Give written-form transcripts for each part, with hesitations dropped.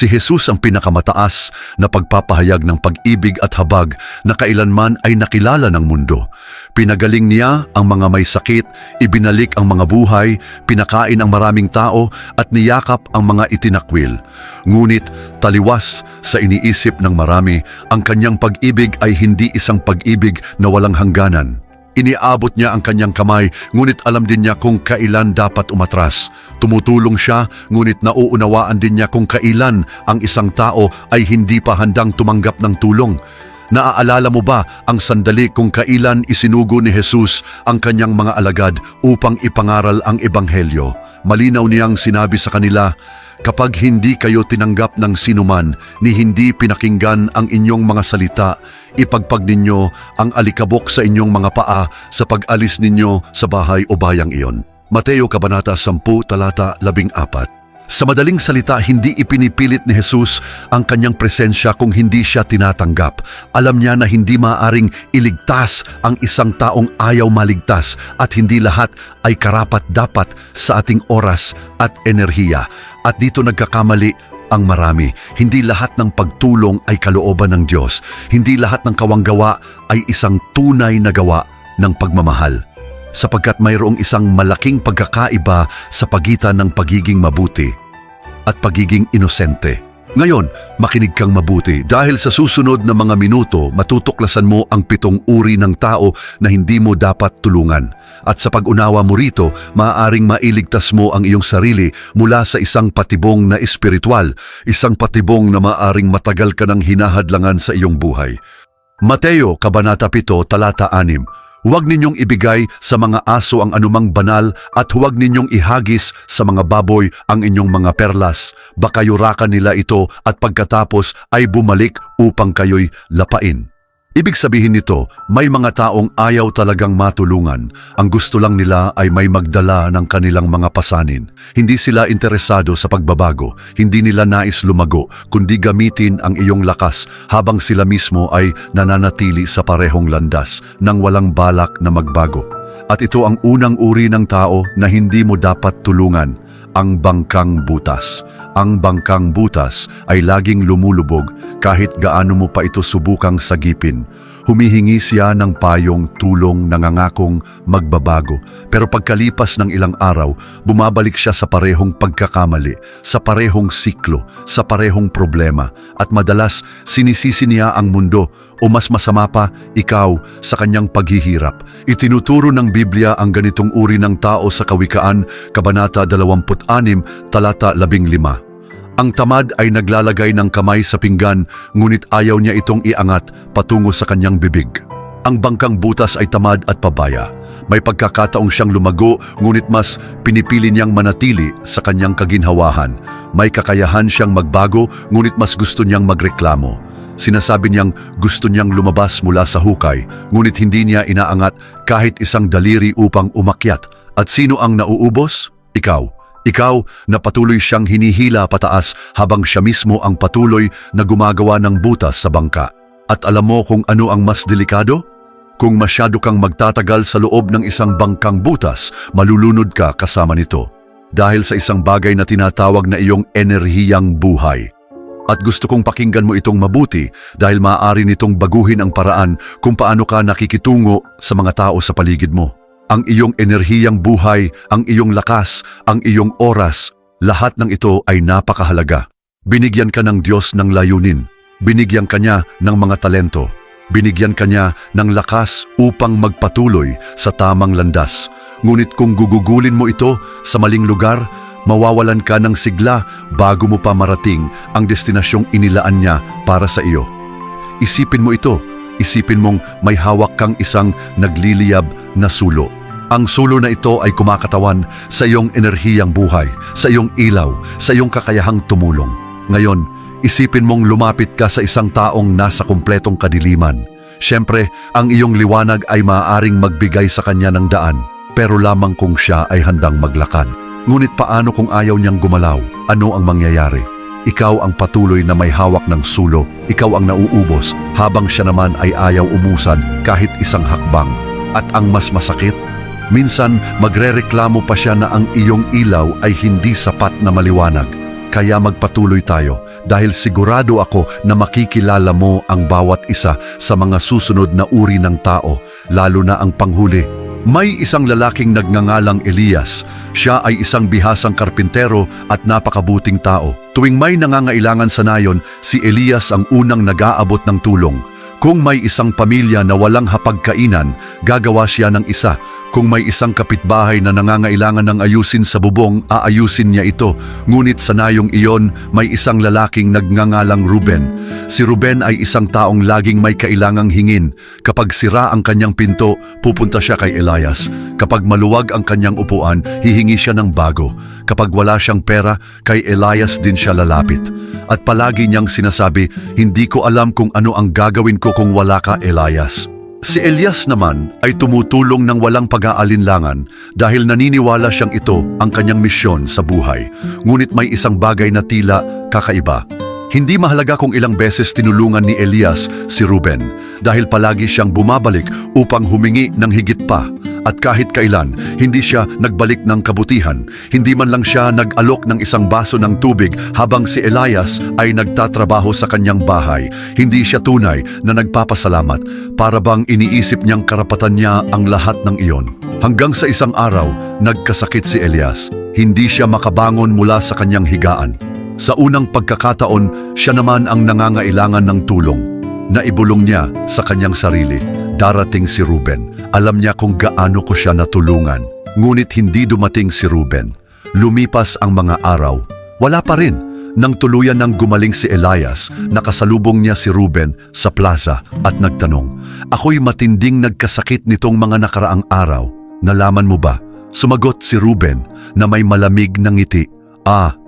Si Jesus ang pinakamataas na pagpapahayag ng pag-ibig at habag na kailanman ay nakilala ng mundo. Pinagaling niya ang mga may sakit, ibinalik ang mga buhay, pinakain ang maraming tao at niyakap ang mga itinakwil. Ngunit taliwas sa iniisip ng marami, ang kanyang pag-ibig ay hindi isang pag-ibig na walang hangganan. Iniabot niya ang kanyang kamay, ngunit alam din niya kung kailan dapat umatras. Tumutulong siya, ngunit nauunawaan din niya kung kailan ang isang tao ay hindi pa handang tumanggap ng tulong. Naaalala mo ba ang sandali kung kailan isinugo ni Jesus ang kanyang mga alagad upang ipangaral ang ebanghelyo? Malinaw niyang sinabi sa kanila, "Kapag hindi kayo tinanggap ng sinuman ni hindi pinakinggan ang inyong mga salita, ipagpag ninyo ang alikabok sa inyong mga paa sa pag-alis ninyo sa bahay o bayang iyon." Mateo Kabanata 10, talata 14. Sa madaling salita, hindi ipinipilit ni Jesus ang kanyang presensya kung hindi siya tinatanggap. Alam niya na hindi maaaring iligtas ang isang taong ayaw maligtas at hindi lahat ay karapat-dapat sa ating oras at enerhiya. At dito nagkakamali ang marami. Hindi lahat ng pagtulong ay kalooban ng Diyos. Hindi lahat ng kawanggawa ay isang tunay na gawa ng pagmamahal. Sapagkat mayroong isang malaking pagkakaiba sa pagitan ng pagiging mabuti at pagiging inosente. Ngayon, makinig kang mabuti dahil sa susunod na mga minuto matutuklasan mo ang 7 uri ng tao na hindi mo dapat tulungan. At sa pag-unawa mo rito, maaaring mailigtas mo ang iyong sarili mula sa isang patibong na espiritual, isang patibong na maaaring matagal ka ng hinahadlangan sa iyong buhay. Mateo Kabanata 7, talata 6. Huwag ninyong ibigay sa mga aso ang anumang banal at huwag ninyong ihagis sa mga baboy ang inyong mga perlas. Baka yurakan nila ito at pagkatapos ay bumalik upang kayo'y lapain. Ibig sabihin nito, may mga taong ayaw talagang matulungan. Ang gusto lang nila ay may magdala ng kanilang mga pasanin. Hindi sila interesado sa pagbabago. Hindi nila nais lumago, kundi gamitin ang iyong lakas habang sila mismo ay nananatili sa parehong landas nang walang balak na magbago. At ito ang unang uri ng tao na hindi mo dapat tulungan, ang bangkang butas. Ang bangkang butas ay laging lumulubog kahit gaano mo pa ito subukang sagipin. Humihingi siya ng payong, tulong, nangangakong magbabago. Pero pagkalipas ng ilang araw, bumabalik siya sa parehong pagkakamali, sa parehong siklo, sa parehong problema. At madalas, sinisisi niya ang mundo o mas masama pa, ikaw sa kanyang paghihirap. Itinuturo ng Biblia ang ganitong uri ng tao sa Kawikaan, Kabanata 26, talata 15. Ang tamad ay naglalagay ng kamay sa pinggan, ngunit ayaw niya itong iangat patungo sa kanyang bibig. Ang bangkang butas ay tamad at pabaya. May pagkakataong siyang lumago, ngunit mas pinipili niyang manatili sa kanyang kaginhawahan. May kakayahan siyang magbago, ngunit mas gusto niyang magreklamo. Sinasabi niyang gusto niyang lumabas mula sa hukay, ngunit hindi niya inaangat kahit isang daliri upang umakyat. At sino ang nauubos? Ikaw. Ikaw na patuloy siyang hinihila pataas habang siya mismo ang patuloy na gumagawa ng butas sa bangka. At alam mo kung ano ang mas delikado? Kung masyado kang magtatagal sa loob ng isang bangkang butas, malulunod ka kasama nito. Dahil sa isang bagay na tinatawag na iyong enerhiyang buhay. At gusto kong pakinggan mo itong mabuti dahil maaari nitong baguhin ang paraan kung paano ka nakikitungo sa mga tao sa paligid mo. Ang iyong enerhiyang buhay, ang iyong lakas, ang iyong oras, lahat ng ito ay napakahalaga. Binigyan ka ng Diyos ng layunin. Binigyan ka niya ng mga talento. Binigyan ka niya ng lakas upang magpatuloy sa tamang landas. Ngunit kung gugugulin mo ito sa maling lugar, mawawalan ka ng sigla bago mo pa marating ang destinasyong inilaan niya para sa iyo. Isipin mo ito. Isipin mong may hawak kang isang nagliliyab na sulo. Ang sulo na ito ay kumakatawan sa iyong enerhiyang buhay, sa iyong ilaw, sa iyong kakayahang tumulong. Ngayon, isipin mong lumapit ka sa isang taong nasa kumpletong kadiliman. Siyempre, ang iyong liwanag ay maaaring magbigay sa kanya ng daan, pero lamang kung siya ay handang maglakad. Ngunit paano kung ayaw niyang gumalaw? Ano ang mangyayari? Ikaw ang patuloy na may hawak ng sulo, ikaw ang nauubos, habang siya naman ay ayaw umusad kahit isang hakbang. At ang mas masakit, minsan magrereklamo pa siya na ang iyong ilaw ay hindi sapat na maliwanag. Kaya magpatuloy tayo dahil sigurado ako na makikilala mo ang bawat isa sa mga susunod na uri ng tao, lalo na ang panghuli. May isang lalaking nagngangalang Elias. Siya ay isang bihasang karpintero at napakabuting tao. Tuwing may nangangailangan sa nayon, si Elias ang unang nag-aabot ng tulong. Kung may isang pamilya na walang hapagkainan, gagawa siya ng isa. Kung may isang kapitbahay na nangangailangan ng ayusin sa bubong, aayusin niya ito. Ngunit sa nayong iyon, may isang lalaking nagngangalang Ruben. Si Ruben ay isang taong laging may kailangang hingin. Kapag sira ang kanyang pinto, pupunta siya kay Elias. Kapag maluwag ang kanyang upuan, hihingi siya ng bago. Kapag wala siyang pera, kay Elias din siya lalapit. At palagi niyang sinasabi, hindi ko alam kung ano ang gagawin ko kung wala ka, Elias. Si Elias naman ay tumutulong ng walang pag-aalinlangan dahil naniniwala siyang ito ang kanyang misyon sa buhay. Ngunit may isang bagay na tila kakaiba. Hindi mahalaga kung ilang beses tinulungan ni Elias si Ruben dahil palagi siyang bumabalik upang humingi ng higit pa. At kahit kailan, hindi siya nagbalik ng kabutihan. Hindi man lang siya nag-alok ng isang baso ng tubig habang si Elias ay nagtatrabaho sa kanyang bahay. Hindi siya tunay na nagpapasalamat para bang iniisip niyang karapatan niya ang lahat ng iyon. Hanggang sa isang araw, nagkasakit si Elias. Hindi siya makabangon mula sa kanyang higaan. Sa unang pagkakataon, siya naman ang nangangailangan ng tulong. Naibulong niya sa kanyang sarili, darating si Ruben. Alam niya kung gaano ko siya natulungan. Ngunit hindi dumating si Ruben. Lumipas ang mga araw. Wala pa rin. Nang tuluyan ng gumaling si Elias, nakasalubong niya si Ruben sa plaza at nagtanong, "Ako'y matinding nagkasakit nitong mga nakaraang araw. Nalaman mo ba?" Sumagot si Ruben na may malamig na ngiti.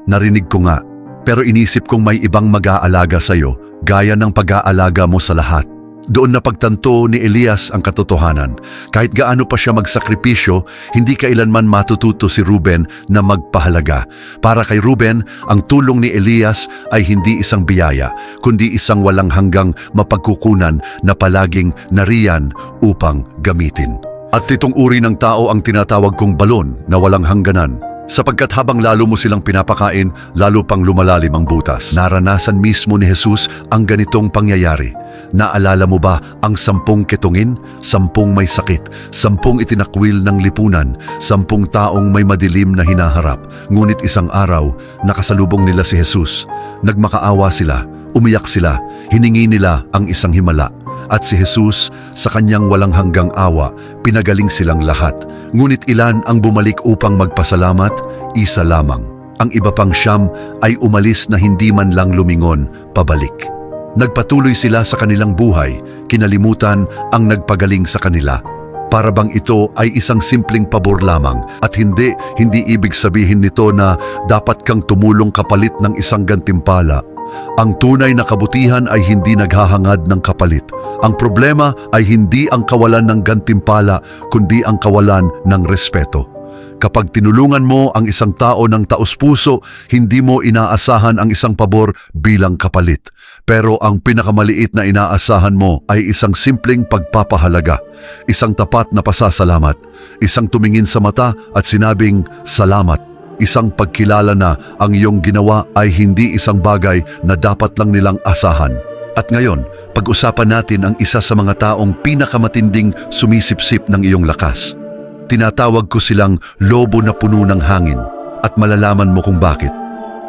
Narinig ko nga. Pero inisip kong may ibang mag-aalaga sa'yo, gaya ng pag-aalaga mo sa lahat. Doon napagtanto ni Elias ang katotohanan. Kahit gaano pa siya magsakripisyo, hindi kailanman matututo si Ruben na magpahalaga. Para kay Ruben, ang tulong ni Elias ay hindi isang biyaya, kundi isang walang hanggang mapagkukunan na palaging nariyan upang gamitin. At itong uri ng tao ang tinatawag kong balon na walang hangganan. Sapagkat habang lalo mo silang pinapakain, lalo pang lumalalim ang butas. Naranasan mismo ni Jesus ang ganitong pangyayari. Naalala mo ba ang 10 ketungin? 10 may sakit, 10 itinakwil ng lipunan, 10 taong may madilim na hinaharap. Ngunit isang araw, nakasalubong nila si Jesus. Nagmakaawa sila, umiyak sila, hiningi nila ang isang himala. At si Jesus, sa kanyang walang hanggang awa, pinagaling silang lahat. Ngunit ilan ang bumalik upang magpasalamat? Isa lamang. Ang iba pang 9 ay umalis na hindi man lang lumingon pabalik. Nagpatuloy sila sa kanilang buhay, kinalimutan ang nagpagaling sa kanila. Para bang ito ay isang simpleng pabor lamang at hindi ibig sabihin nito na dapat kang tumulong kapalit ng isang gantimpala. Ang tunay na kabutihan ay hindi naghahangad ng kapalit. Ang problema ay hindi ang kawalan ng gantimpala, kundi ang kawalan ng respeto. Kapag tinulungan mo ang isang tao ng taos-puso, hindi mo inaasahan ang isang pabor bilang kapalit. Pero ang pinakamaliit na inaasahan mo ay isang simpleng pagpapahalaga, isang tapat na pasasalamat, isang tumingin sa mata at sinabing salamat. Isang pagkilala na ang iyong ginawa ay hindi isang bagay na dapat lang nilang asahan. At ngayon, pag-usapan natin ang isa sa mga taong pinakamatinding sumisipsip ng iyong lakas. Tinatawag ko silang lobo na puno ng hangin at malalaman mo kung bakit.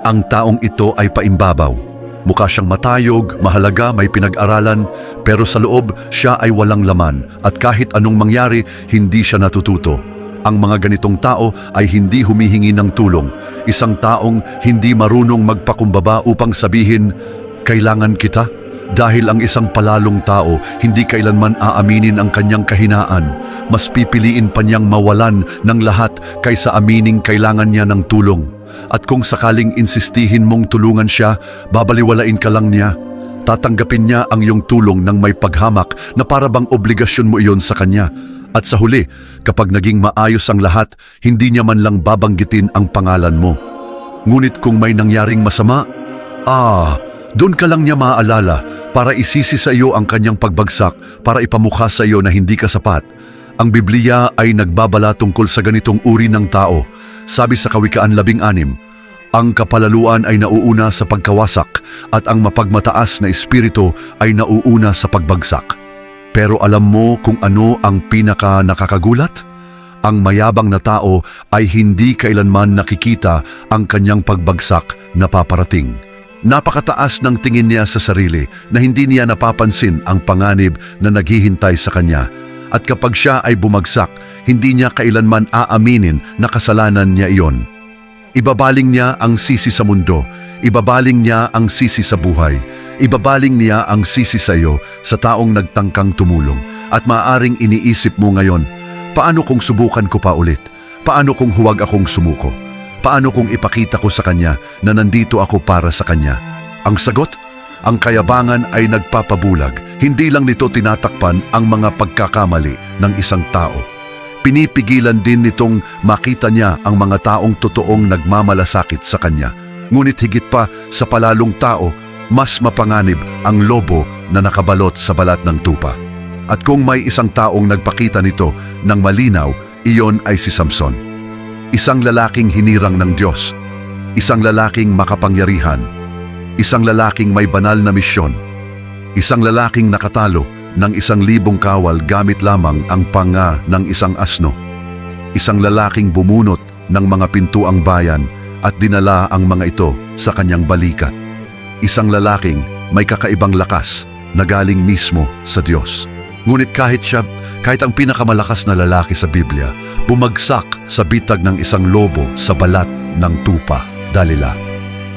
Ang taong ito ay paimbabaw. Mukha siyang matayog, mahalaga, may pinag-aralan, pero sa loob siya ay walang laman at kahit anong mangyari, hindi siya natututo. Ang mga ganitong tao ay hindi humihingi ng tulong. Isang taong hindi marunong magpakumbaba upang sabihin, "Kailangan kita?" Dahil ang isang palalong tao hindi kailanman aaminin ang kanyang kahinaan. Mas pipiliin pa niyang mawalan ng lahat kaysa aminin kailangan niya ng tulong. At kung sakaling insistihin mong tulungan siya, babaliwalain ka lang niya. Tatanggapin niya ang iyong tulong ng may paghamak na para bang obligasyon mo iyon sa kanya. At sa huli, kapag naging maayos ang lahat, hindi niya man lang babanggitin ang pangalan mo. Ngunit kung may nangyaring masama, doon ka lang niya maaalala para isisi sa iyo ang kanyang pagbagsak, para ipamukha sa iyo na hindi ka sapat. Ang Biblia ay nagbabala tungkol sa ganitong uri ng tao. Sabi sa Kawikaan 16, Ang kapalaluan ay nauuna sa pagkawasak at ang mapagmataas na espiritu ay nauuna sa pagbagsak. Pero alam mo kung ano ang pinaka nakakagulat? Ang mayabang na tao ay hindi kailanman nakikita ang kanyang pagbagsak na paparating. Napakataas ng tingin niya sa sarili na hindi niya napapansin ang panganib na naghihintay sa kanya. At kapag siya ay bumagsak, hindi niya kailanman aaminin na kasalanan niya iyon. Ibabaling niya ang sisi sa mundo, ibabaling niya ang sisi sa buhay, ibabaling niya ang sisi sa iyo sa taong nagtangkang tumulong. At maaaring iniisip mo ngayon, paano kung subukan ko pa ulit? Paano kung huwag akong sumuko? Paano kung ipakita ko sa kanya na nandito ako para sa kanya? Ang sagot? Ang kayabangan ay nagpapabulag. Hindi lang nito tinatakpan ang mga pagkakamali ng isang tao. Pinipigilan din nitong makita niya ang mga taong totoong nagmamalasakit sa kanya. Ngunit higit pa sa palalong tao, mas mapanganib ang lobo na nakabalot sa balat ng tupa. At kung may isang taong nagpakita nito ng malinaw, iyon ay si Samson. Isang lalaking hinirang ng Diyos, isang lalaking makapangyarihan, isang lalaking may banal na misyon, isang lalaking nakatalo ng 1,000 kawal gamit lamang ang panga ng isang asno. Isang lalaking bumunot ng mga pintuang bayan at dinala ang mga ito sa kanyang balikat. Isang lalaking may kakaibang lakas na galing mismo sa Diyos. Ngunit kahit ang pinakamalakas na lalaki sa Biblia, bumagsak sa bitag ng isang lobo sa balat ng tupa. Dalila.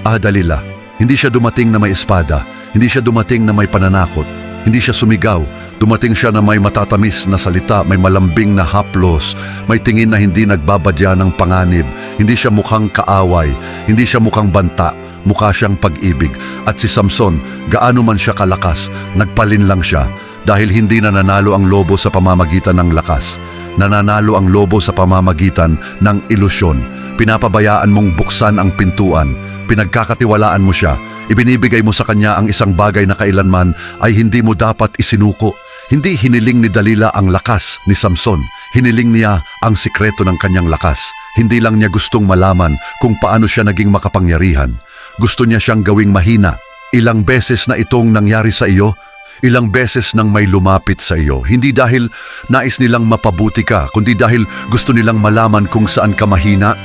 Dalila. Hindi siya dumating na may espada, hindi siya dumating na may pananakot, hindi siya sumigaw. Dumating siya na may matatamis na salita, may malambing na haplos, may tingin na hindi nagbabadya ng panganib. Hindi siya mukhang kaaway, hindi siya mukhang banta, mukha siyang pag-ibig. At si Samson, gaano man siya kalakas, nagpalin lang siya dahil hindi nananalo ang lobo sa pamamagitan ng lakas. Nananalo ang lobo sa pamamagitan ng ilusyon. Pinapabayaan mong buksan ang pintuan, pinagkakatiwalaan mo siya, ibinibigay mo sa kanya ang isang bagay na kailanman ay hindi mo dapat isinuko. Hindi hiniling ni Dalila ang lakas ni Samson. Hiniling niya ang sikreto ng kanyang lakas. Hindi lang niya gustong malaman kung paano siya naging makapangyarihan. Gusto niya siyang gawing mahina. Ilang beses na itong nangyari sa iyo, ilang beses nang may lumapit sa iyo. Hindi dahil nais nilang mapabuti ka, kundi dahil gusto nilang malaman kung saan ka mahina.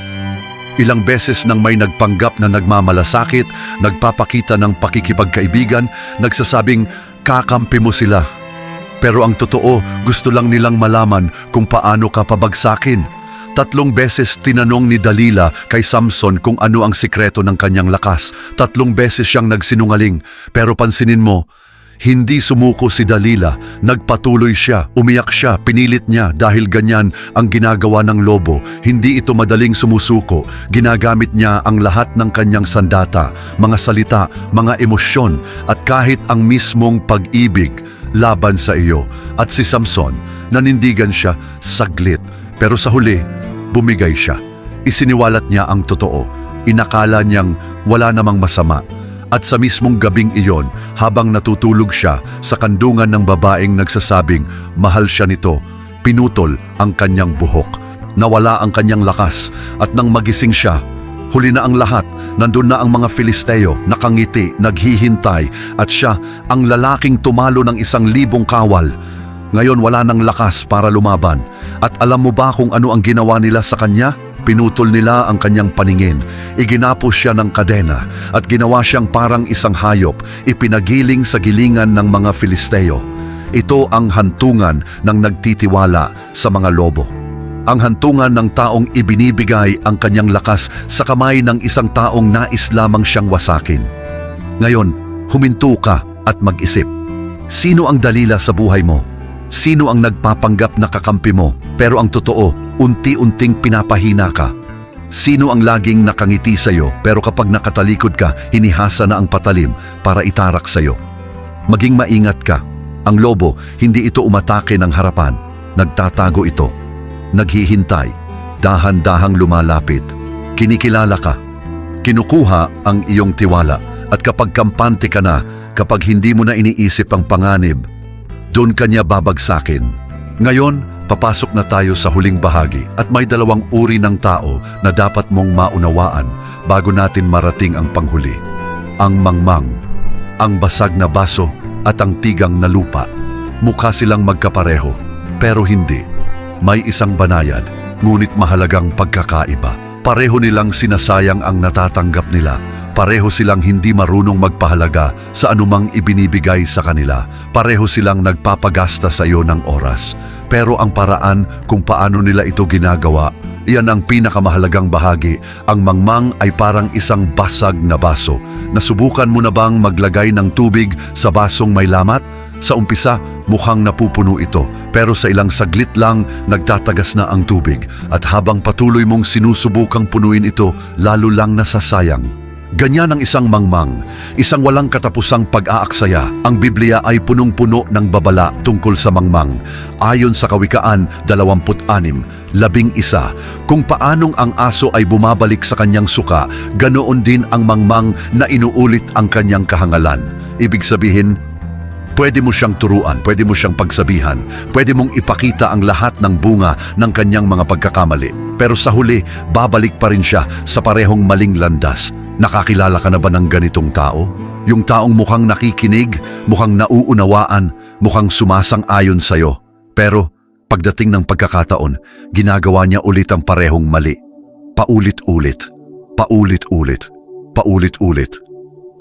Ilang beses nang may nagpanggap na nagmamalasakit, nagpapakita ng pakikipagkaibigan, nagsasabing kakampi mo sila. Pero ang totoo, gusto lang nilang malaman kung paano ka pabagsakin. 3 beses tinanong ni Dalila kay Samson kung ano ang sikreto ng kanyang lakas. 3 beses siyang nagsinungaling. Pero pansinin mo, hindi sumuko si Dalila, nagpatuloy siya, umiyak siya, pinilit niya dahil ganyan ang ginagawa ng lobo. Hindi ito madaling sumusuko, ginagamit niya ang lahat ng kanyang sandata, mga salita, mga emosyon at kahit ang mismong pag-ibig laban sa iyo. At si Samson, nanindigan siya saglit, pero sa huli, bumigay siya. Isiniwalat niya ang totoo, inakala niyang wala namang masama. At sa mismong gabing iyon, habang natutulog siya sa kandungan ng babaeng nagsasabing mahal siya nito, pinutol ang kanyang buhok. Nawala ang kanyang lakas at nang magising siya, huli na ang lahat. Nandun na ang mga Filisteo, nakangiti, naghihintay at siya ang lalaking tumalo ng 1,000 kawal. Ngayon wala nang lakas para lumaban. At alam mo ba kung ano ang ginawa nila sa kanya? Pinutol nila ang kanyang paningin, iginapos siya ng kadena at ginawa siyang parang isang hayop, ipinagiling sa gilingan ng mga Filisteo. Ito ang hantungan ng nagtitiwala sa mga lobo. Ang hantungan ng taong ibinibigay ang kanyang lakas sa kamay ng isang taong nais lamang siyang wasakin. Ngayon, huminto ka at mag-isip. Sino ang Dalila sa buhay mo? Sino ang nagpapanggap na kakampi mo pero ang totoo, unti-unting pinapahina ka? Sino ang laging nakangiti sa iyo pero kapag nakatalikod ka, hinihasa na ang patalim para itarak sa iyo? Maging maingat ka. Ang lobo, hindi ito umatake ng harapan. Nagtatago ito. Naghihintay. Dahan-dahang lumalapit. Kinikilala ka. Kinukuha ang iyong tiwala. At kapag kampante ka na, kapag hindi mo na iniisip ang panganib, doon kanya babagsakin. Ngayon, papasok na tayo sa huling bahagi at may dalawang uri ng tao na dapat mong maunawaan bago natin marating ang panghuli. Ang mangmang, ang basag na baso at ang tigang na lupa. Mukha silang magkapareho, pero hindi. May isang banayad, ngunit mahalagang pagkakaiba. Pareho nilang sinasayang ang natatanggap nila. Pareho silang hindi marunong magpahalaga sa anumang ibinibigay sa kanila. Pareho silang nagpapagasta sa iyo ng oras. Pero ang paraan kung paano nila ito ginagawa, iyan ang pinakamahalagang bahagi. Ang mangmang ay parang isang basag na baso. Nasubukan mo na bang maglagay ng tubig sa basong may lamat? Sa umpisa, mukhang napupuno ito, pero sa ilang saglit lang, nagtatagas na ang tubig. At habang patuloy mong sinusubukang punuin ito, lalo lang nasasayang. Ganyan ang isang mangmang, isang walang katapusang pag-aaksaya. Ang Biblia ay punong-puno ng babala tungkol sa mangmang. Ayon sa Kawikaan 26:11, kung paanong ang aso ay bumabalik sa kanyang suka, ganoon din ang mangmang na inuulit ang kanyang kahangalan. Ibig sabihin, pwede mo siyang turuan, pwede mo siyang pagsabihan, pwede mong ipakita ang lahat ng bunga ng kanyang mga pagkakamali. Pero sa huli, babalik pa rin siya sa parehong maling landas. Nakakilala ka na ba ng ganitong tao? Yung taong mukhang nakikinig, mukhang nauunawaan, mukhang sumasang-ayon sa'yo. Pero pagdating ng pagkakataon, ginagawa niya ulit ang parehong mali. Paulit-ulit, paulit-ulit, paulit-ulit.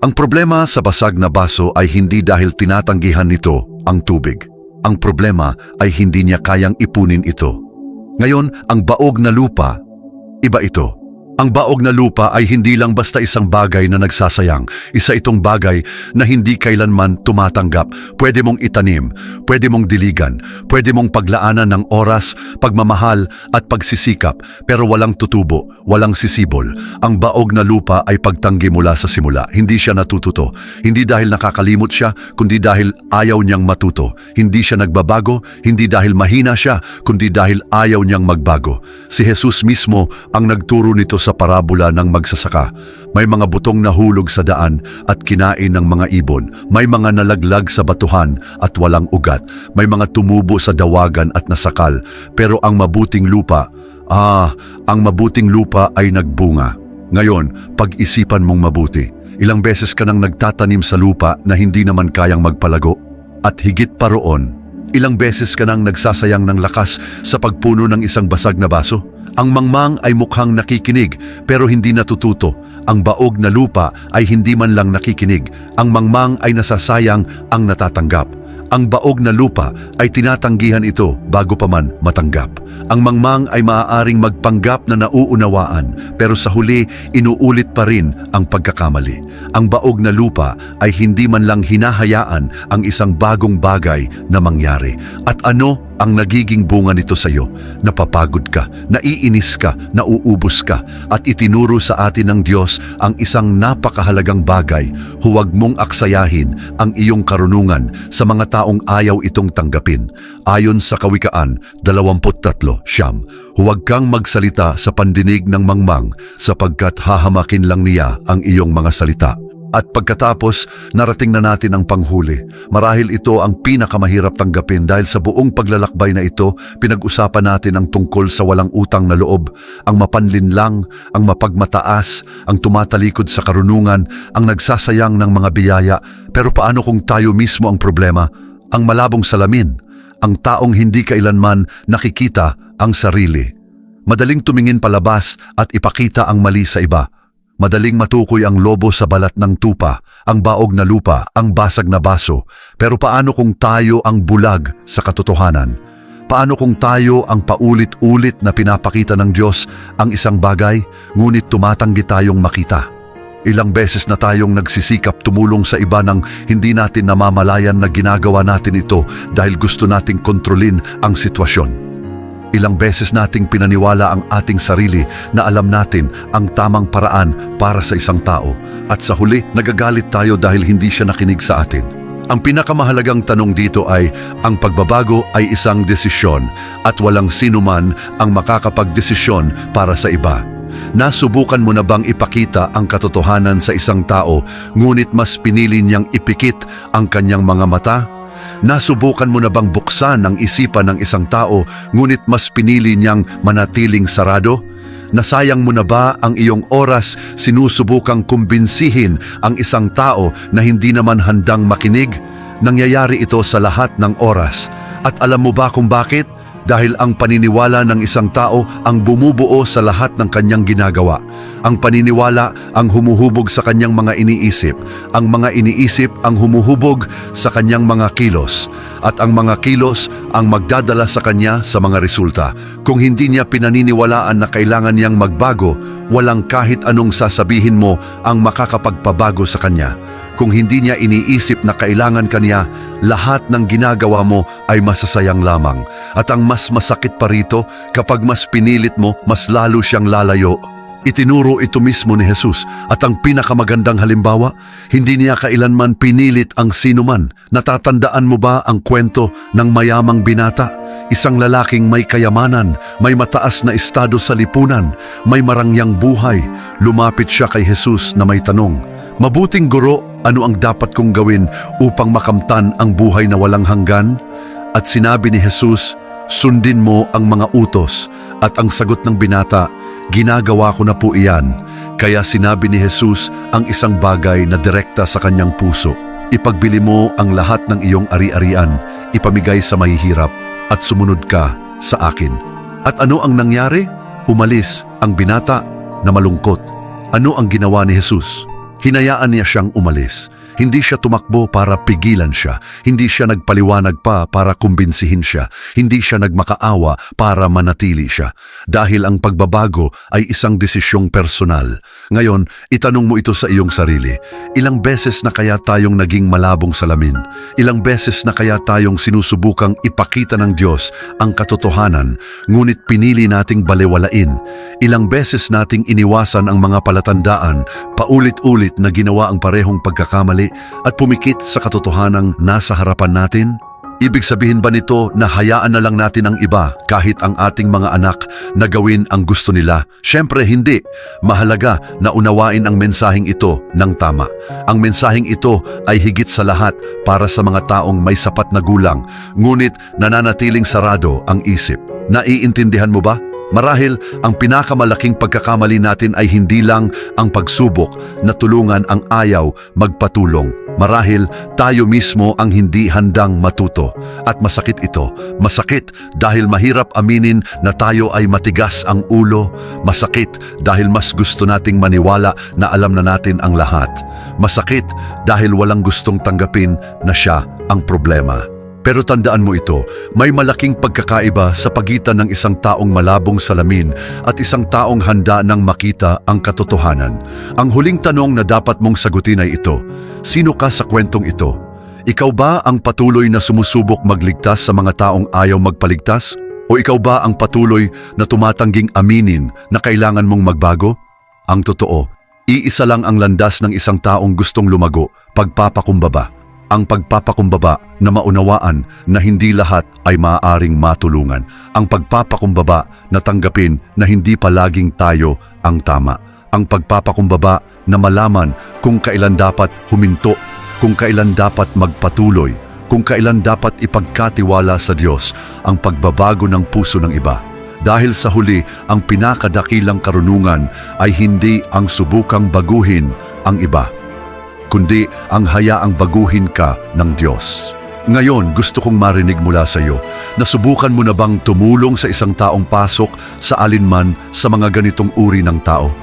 Ang problema sa basag na baso ay hindi dahil tinatanggihan nito ang tubig. Ang problema ay hindi niya kayang ipunin ito. Ngayon, ang baog na lupa, iba ito. Ang baog na lupa ay hindi lang basta isang bagay na nagsasayang. Isa itong bagay na hindi kailanman tumatanggap. Pwede mong itanim, pwede mong diligan, pwede mong paglaanan ng oras, pagmamahal at pagsisikap, pero walang tutubo, walang sisibol. Ang baog na lupa ay pagtanggi mula sa simula. Hindi siya natututo. Hindi dahil nakakalimot siya, kundi dahil ayaw niyang matuto. Hindi siya nagbabago, hindi dahil mahina siya, kundi dahil ayaw niyang magbago. Si Jesus mismo ang nagturo nito sa parabola ng magsasaka. May mga butong nahulog sa daan at kinain ng mga ibon. May mga nalaglag sa batuhan at walang ugat. May mga tumubo sa dawagan at nasakal. Pero ang mabuting lupa ay nagbunga. Ngayon, pag-isipan mong mabuti. Ilang beses ka nang nagtatanim sa lupa na hindi naman kayang magpalago? At higit pa roon, ilang beses ka nang nagsasayang ng lakas sa pagpuno ng isang basag na baso? Ang mangmang ay mukhang nakikinig pero hindi natututo. Ang baog na lupa ay hindi man lang nakikinig. Ang mangmang ay nasasayang ang natatanggap. Ang baog na lupa ay tinatanggihan ito bago pa man matanggap. Ang mangmang ay maaaring magpanggap na nauunawaan pero sa huli inuulit pa rin ang pagkakamali. Ang baog na lupa ay hindi man lang hinahayaan ang isang bagong bagay na mangyari. At ano ang nagiging bunga nito sa iyo? Napapagod ka, naiinis ka, nauubos ka, at itinuro sa atin ng Diyos ang isang napakahalagang bagay. Huwag mong aksayahin ang iyong karunungan sa mga taong ayaw itong tanggapin. Ayon sa Kawikaan 23:9, huwag kang magsalita sa pandinig ng mangmang sapagkat hahamakin lang niya ang iyong mga salita. At pagkatapos, narating na natin ang panghuli. Marahil ito ang pinakamahirap tanggapin dahil sa buong paglalakbay na ito, pinag-usapan natin ang tungkol sa walang utang na loob, ang mapanlinlang, ang mapagmataas, ang tumatalikod sa karunungan, ang nagsasayang ng mga biyaya. Pero paano kung tayo mismo ang problema? Ang malabong salamin, ang taong hindi kailanman nakikita ang sarili. Madaling tumingin palabas at ipakita ang mali sa iba. Madaling matukoy ang lobo sa balat ng tupa, ang baog na lupa, ang basag na baso. Pero paano kung tayo ang bulag sa katotohanan? Paano kung tayo ang paulit-ulit na pinapakita ng Diyos ang isang bagay, ngunit tumatanggi tayong makita? Ilang beses na tayong nagsisikap tumulong sa iba nang hindi natin namamalayan na ginagawa natin ito dahil gusto nating kontrolin ang sitwasyon. Ilang beses nating pinaniwala ang ating sarili na alam natin ang tamang paraan para sa isang tao at sa huli nagagalit tayo dahil hindi siya nakinig sa atin. Ang pinakamahalagang tanong dito ay, ang pagbabago ay isang desisyon at walang sinuman ang makakapagdesisyon para sa iba. Nasubukan mo na bang ipakita ang katotohanan sa isang tao ngunit mas pinili niyang ipikit ang kanyang mga mata? Nasubukan mo na bang buksan ang isipan ng isang tao ngunit mas pinili niyang manatiling sarado? Nasayang mo na ba ang iyong oras sinusubukang kumbinsihin ang isang tao na hindi naman handang makinig? Nangyayari ito sa lahat ng oras. At alam mo ba kung bakit? Dahil ang paniniwala ng isang tao ang bumubuo sa lahat ng kanyang ginagawa. Ang paniniwala ang humuhubog sa kanyang mga iniisip. Ang mga iniisip ang humuhubog sa kanyang mga kilos. At ang mga kilos ang magdadala sa kanya sa mga resulta. Kung hindi niya pinaniniwalaan na kailangan niyang magbago, walang kahit anong sasabihin mo ang makakapagpabago sa kanya. Kung hindi niya iniisip na kailangan kanya, lahat ng ginagawa mo ay masasayang lamang. At ang mas masakit pa rito, kapag mas pinilit mo, mas lalo siyang lalayo. Itinuro ito mismo ni Jesus at ang pinakamagandang halimbawa, hindi niya kailanman pinilit ang sinuman. Natatandaan mo ba ang kwento ng mayamang binata? Isang lalaking may kayamanan, may mataas na estado sa lipunan, may marangyang buhay. Lumapit siya kay Jesus na may tanong, "Mabuting guro, ano ang dapat kong gawin upang makamtan ang buhay na walang hanggan?" At sinabi ni Jesus, "Sundin mo ang mga utos." At ang sagot ng binata, "Ginagawa ko na po iyan." Kaya sinabi ni Jesus ang isang bagay na direkta sa kanyang puso. "Ipagbili mo ang lahat ng iyong ari-arian, ipamigay sa mahihirap, at sumunod ka sa akin." At ano ang nangyari? Umalis ang binata na malungkot. Ano ang ginawa ni Jesus? Hinayaan niya siyang umalis. Hindi siya tumakbo para pigilan siya. Hindi siya nagpaliwanag pa para kumbinsihin siya. Hindi siya nagmakaawa para manatili siya. Dahil ang pagbabago ay isang desisyong personal. Ngayon, itanong mo ito sa iyong sarili. Ilang beses na kaya tayong naging malabong salamin? Ilang beses na kaya tayong sinusubukang ipakita ng Diyos ang katotohanan, ngunit pinili nating balewalain? Ilang beses nating iniwasan ang mga palatandaan, paulit-ulit na ginawa ang parehong pagkakamali at pumikit sa katotohanang nasa harapan natin? Ibig sabihin ba nito na hayaan na lang natin ang iba kahit ang ating mga anak na gawin ang gusto nila? Siyempre hindi. Mahalaga na unawain ang mensaheng ito ng tama. Ang mensaheng ito ay higit sa lahat para sa mga taong may sapat na gulang, ngunit nananatiling sarado ang isip. Naiintindihan mo ba? Marahil ang pinakamalaking pagkakamali natin ay hindi lang ang pagsubok na tulungan ang ayaw magpatulong. Marahil tayo mismo ang hindi handang matuto. At masakit ito. Masakit dahil mahirap aminin na tayo ay matigas ang ulo. Masakit dahil mas gusto nating maniwala na alam na natin ang lahat. Masakit dahil walang gustong tanggapin na siya ang problema. Pero tandaan mo ito, may malaking pagkakaiba sa pagitan ng isang taong malabong salamin at isang taong handa nang makita ang katotohanan. Ang huling tanong na dapat mong sagutin ay ito, sino ka sa kwentong ito? Ikaw ba ang patuloy na sumusubok magligtas sa mga taong ayaw magpaligtas? O ikaw ba ang patuloy na tumatangging aminin na kailangan mong magbago? Ang totoo, iisa lang ang landas ng isang taong gustong lumago, pagpapakumbaba. Ang pagpapakumbaba na maunawaan na hindi lahat ay maaaring matulungan. Ang pagpapakumbaba na tanggapin na hindi palaging tayo ang tama. Ang pagpapakumbaba na malaman kung kailan dapat huminto, kung kailan dapat magpatuloy, kung kailan dapat ipagkatiwala sa Diyos ang pagbabago ng puso ng iba. Dahil sa huli, ang pinakadakilang karunungan ay hindi ang subukang baguhin ang iba, kundi ang hayaang baguhin ka ng Diyos. Ngayon, gusto kong marinig mula sa iyo, nasubukan mo na bang tumulong sa isang taong pasok sa alinman sa mga ganitong uri ng tao?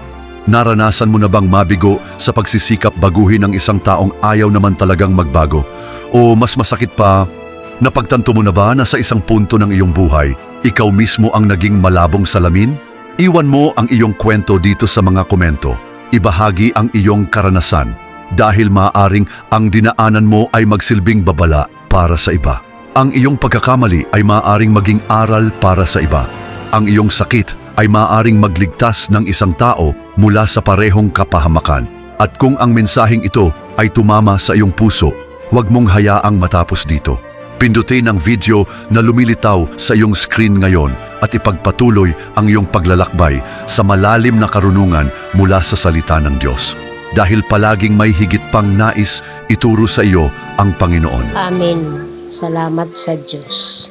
Naranasan mo na bang mabigo sa pagsisikap baguhin ng isang taong ayaw naman talagang magbago? O mas masakit pa, napagtanto mo na ba na sa isang punto ng iyong buhay, ikaw mismo ang naging malabong salamin? Iwan mo ang iyong kwento dito sa mga komento. Ibahagi ang iyong karanasan. Dahil maaaring ang dinaanan mo ay magsilbing babala para sa iba. Ang iyong pagkakamali ay maaaring maging aral para sa iba. Ang iyong sakit ay maaaring magligtas ng isang tao mula sa parehong kapahamakan. At kung ang mensaheng ito ay tumama sa iyong puso, huwag mong hayaang matapos dito. Pindutin ang video na lumilitaw sa iyong screen ngayon at ipagpatuloy ang iyong paglalakbay sa malalim na karunungan mula sa salita ng Diyos. Dahil palaging may higit pang nais ituro sa iyo ang Panginoon. Amen. Salamat sa Diyos.